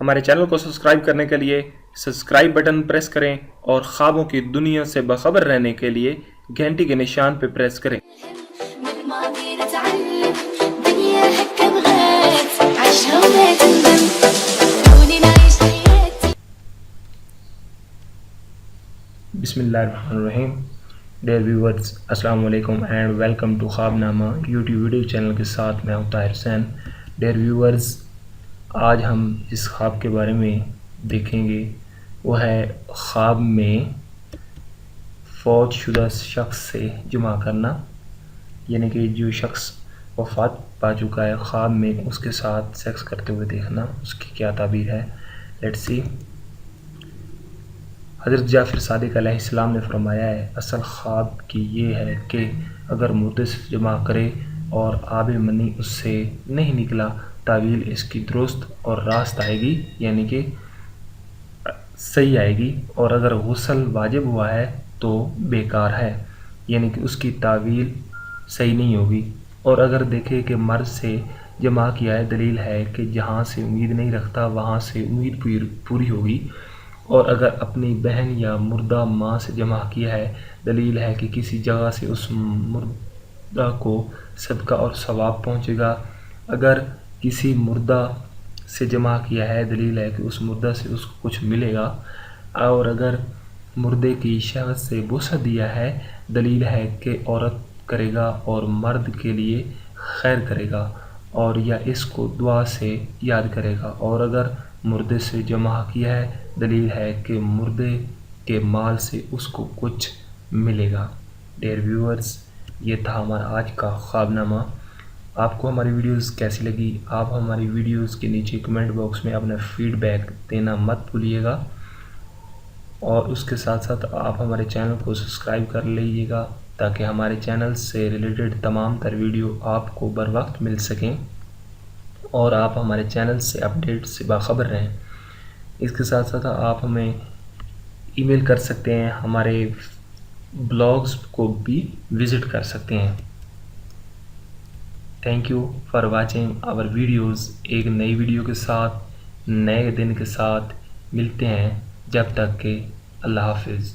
ہمارے چینل کو سبسکرائب کرنے کے لیے سبسکرائب بٹن پریس کریں اور خوابوں کی دنیا سے باخبر رہنے کے لیے گھنٹی کے نشان پہ پریس کریں۔ من الماضي نتعلم دنيا هكا بغات عيشها ولا تندم خلوني نعيش حياتي. بسم اللہ الرحمن الرحیم۔ ڈیئر ویورز، السلام علیکم اینڈ ویلکم ٹو خواب نامہ یوٹیوب ویڈیو چینل کے ساتھ میں ہوں طاہر حسین۔ ڈیئر ویورز، آج ہم جس خواب کے بارے میں دیکھیں گے وہ ہے خواب میں فوت شدہ شخص سے جمع کرنا، یعنی کہ جو شخص وفات پا چکا ہے خواب میں اس کے ساتھ سیکس کرتے ہوئے دیکھنا، اس کی کیا تعبیر ہے۔ Let's see. حضرت جعفر صادق علیہ السلام نے فرمایا ہے، اصل خواب کی یہ ہے کہ اگر مردے سے جمع کرے اور آب منی اس سے نہیں نکلا، تعویل اس کی درست اور راست آئے گی، یعنی کہ صحیح آئے گی، اور اگر غسل واجب ہوا ہے تو بیکار ہے، یعنی کہ اس کی تعویل صحیح نہیں ہوگی۔ اور اگر دیکھے کہ مرد سے جمع کیا ہے، دلیل ہے کہ جہاں سے امید نہیں رکھتا وہاں سے امید پوری ہوگی۔ اور اگر اپنی بہن یا مردہ ماں سے جمع کیا ہے، دلیل ہے کہ کسی جگہ سے اس مردہ کو صدقہ اور ثواب پہنچے گا۔ اگر کسی مردہ سے جمع کیا ہے، دلیل ہے کہ اس مردہ سے اس کو کچھ ملے گا۔ اور اگر مردے کی شہوت سے بوسہ دیا ہے، دلیل ہے کہ عورت کرے گا اور مرد کے لیے خیر کرے گا، اور یا اس کو دعا سے یاد کرے گا۔ اور اگر مردے سے جمع کیا ہے، دلیل ہے کہ مردے کے مال سے اس کو کچھ ملے گا۔ ڈیئر ویورز، یہ تھا ہمارا آج کا خواب نامہ۔ آپ کو ہماری ویڈیوز کیسی لگی؟ آپ ہماری ویڈیوز کے نیچے کمنٹ باکس میں اپنا فیڈ بیک دینا مت بھولیے گا، اور اس کے ساتھ ساتھ آپ ہمارے چینل کو سبسکرائب کر لیجیے گا تاکہ ہمارے چینل سے ریلیٹڈ تمام تر ویڈیو آپ کو بر وقت مل سکیں اور آپ ہمارے چینل سے اپڈیٹ سے باخبر رہیں۔ اس کے ساتھ ساتھ آپ ہمیں ای میل کر سکتے ہیں، ہمارے بلاگز کو بھی وزٹ کر سکتے ہیں۔ Thank you for watching our videos. ایک نئی ویڈیو کے ساتھ نئے دن کے ساتھ ملتے ہیں، جب تک کہ اللہ حافظ۔